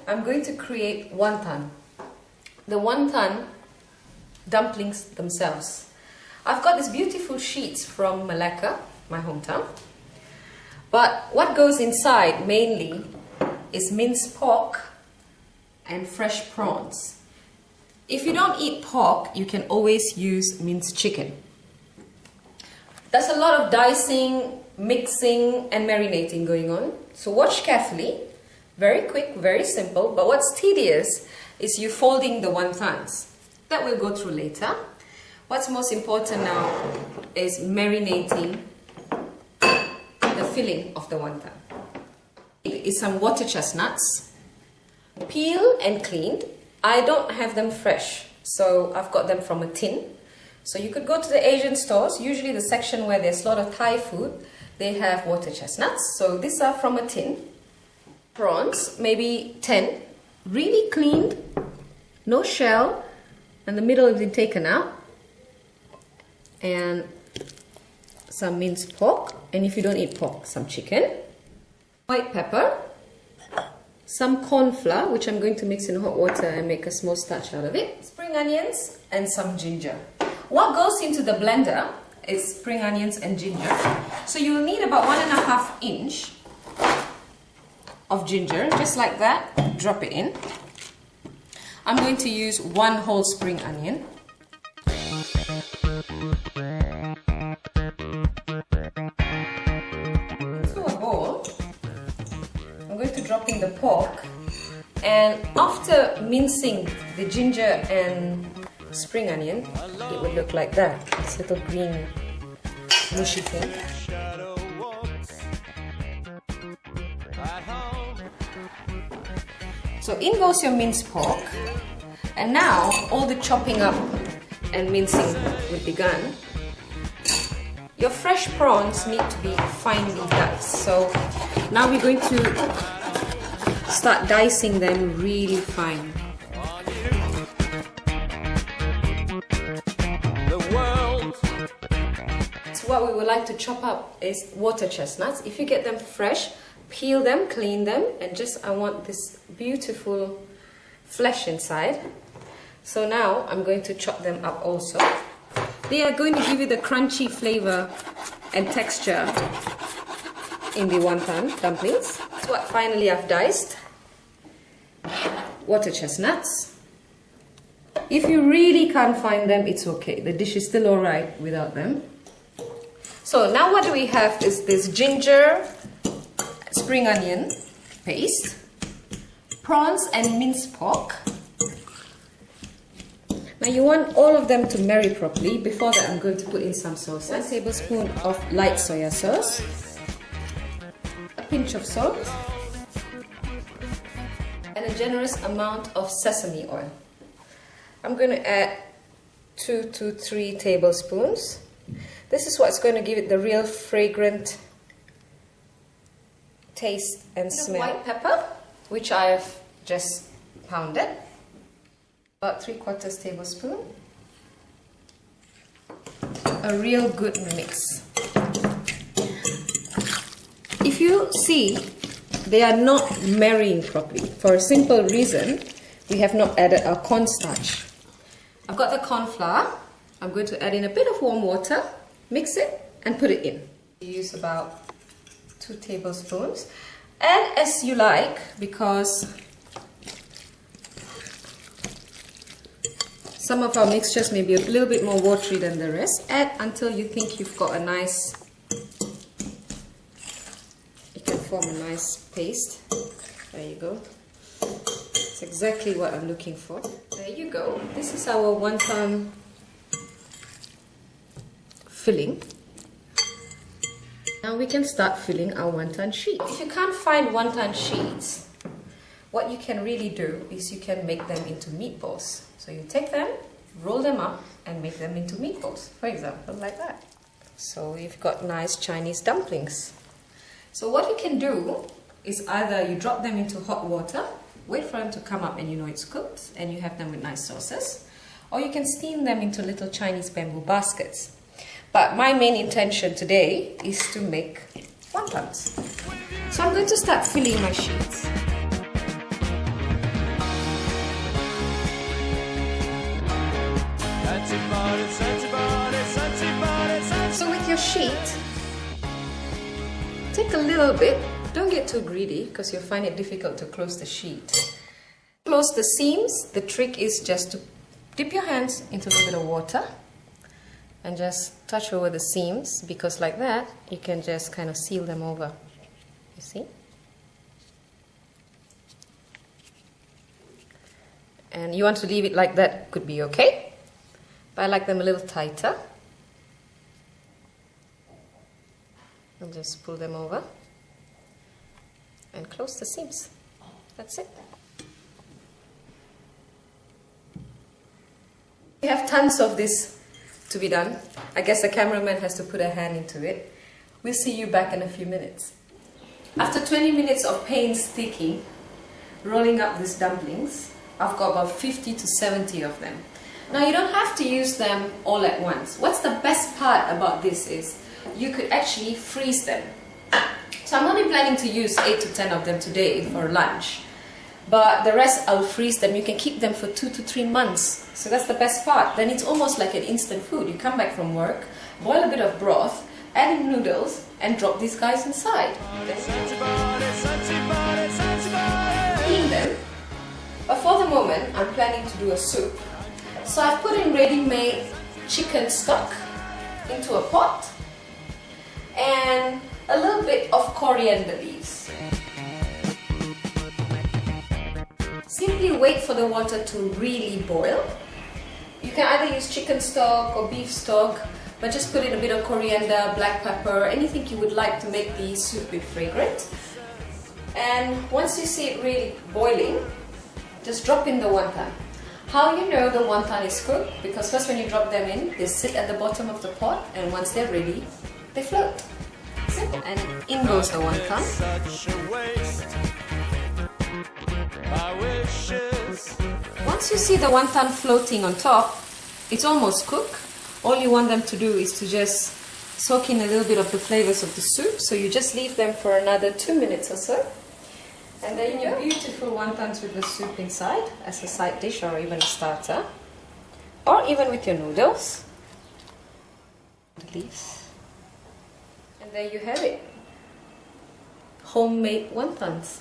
I'm going to create wonton. The wonton dumplings themselves. I've got these beautiful sheets from Malacca, my hometown. But what goes inside mainly is minced pork and fresh prawns. If you don't eat pork, you can always use minced chicken. There's a lot of dicing, mixing and marinating going on. So watch carefully. Very quick, very simple. But what's tedious is you folding the wontons. That we'll go through later. What's most important now is marinating the filling of the wonton. It is some water chestnuts, peeled and cleaned. I don't have them fresh, so I've got them from a tin. So you could go to the Asian stores, usually the section where there's a lot of Thai food, they have water chestnuts. So these are from a tin. Prawns, maybe 10, really cleaned, no shell, and the middle has been taken out. And some minced pork, and if you don't eat pork, some chicken. White pepper, some corn flour, which I'm going to mix in hot water and make a small starch out of it. Spring onions and some ginger. What goes into the blender is spring onions and ginger. So you'll need about 1.5 inch of ginger, just like that. Drop it in. I'm going to use 1 whole spring onion. Into a bowl, I'm going to drop in the pork, and after mincing the ginger and spring onion, it would look like that. This little green mushy thing. So in goes your minced pork, and now all the chopping up and mincing will be done. Your fresh prawns need to be finely diced. So now we're going to start dicing them really fine. So what we would like to chop up is water chestnuts. If you get them fresh, peel them, clean them, and I want this beautiful flesh inside. So now I'm going to chop them up also. They are going to give you the crunchy flavor and texture in the wonton dumplings. That's what finally I've diced. Water chestnuts. If you really can't find them, it's okay. The dish is still alright without them. So now what do we have is this ginger, spring onion paste, prawns and minced pork. Now you want all of them to marry properly. Before that, I'm going to put in some sauce. 1 tablespoon of light soya sauce, a pinch of salt, and a generous amount of sesame oil. I'm going to add 2 to 3 tablespoons. This is what's going to give it the real fragrant taste and smell. White pepper, which I have just pounded. About 3/4 tablespoon. A real good mix. If you see, they are not marrying properly. For a simple reason, we have not added our cornstarch. I've got the corn flour. I'm going to add in a bit of warm water, mix it and put it in. Use about 2 tablespoons. Add as you like, because some of our mixtures may be a little bit more watery than the rest. Add until you think you've got a nice, you can form a nice paste. There you go. It's exactly what I'm looking for. There you go. This is our wonton filling. Now we can start filling our wonton sheets. If you can't find wonton sheets, what you can really do is you can make them into meatballs. So you take them, roll them up and make them into meatballs, for example, like that. So we've got nice Chinese dumplings. So what you can do is either you drop them into hot water, wait for them to come up and you know it's cooked, and you have them with nice sauces, or you can steam them into little Chinese bamboo baskets. But my main intention today is to make wontons. So I'm going to start filling my sheets. your sheet, take a little bit. Don't get too greedy because you'll find it difficult to close the sheet. Close the seams. The trick is just to dip your hands into a little bit of water and just touch over the seams, because like that you can just kind of seal them over. You see? And you want to leave it like that, could be okay, but I like them a little tighter. And just pull them over and close the seams. That's it. We have tons of this to be done. I guess the cameraman has to put a hand into it. We'll see you back in a few minutes. After 20 minutes of painstaking rolling up these dumplings, I've got about 50 to 70 of them. Now you don't have to use them all at once. What's the best part about this is you could actually freeze them. So I'm only planning to use 8 to 10 of them today for lunch. But the rest I'll freeze them. You can keep them for 2 to 3 months. So that's the best part. Then it's almost like an instant food. You come back from work, boil a bit of broth, add in noodles, and drop these guys inside. Clean them. But for the moment, I'm planning to do a soup. So I've put in ready-made chicken stock into a pot and a little bit of coriander leaves. Simply wait for the water to really boil. You can either use chicken stock or beef stock, but just put in a bit of coriander, black pepper, anything you would like to make the soup bit fragrant. And once you see it really boiling, just drop in the wonton. How you know the wonton is cooked? Because first when you drop them in, they sit at the bottom of the pot, and once they're ready, they float. Simple. And in goes the wonton. Once you see the wonton floating on top, it's almost cooked. All you want them to do is to just soak in a little bit of the flavors of the soup. So you just leave them for another 2 minutes or so. And then your beautiful wontons with the soup inside as a side dish or even a starter. Or even with your noodles. The leaves. And there you have it. Homemade wontons.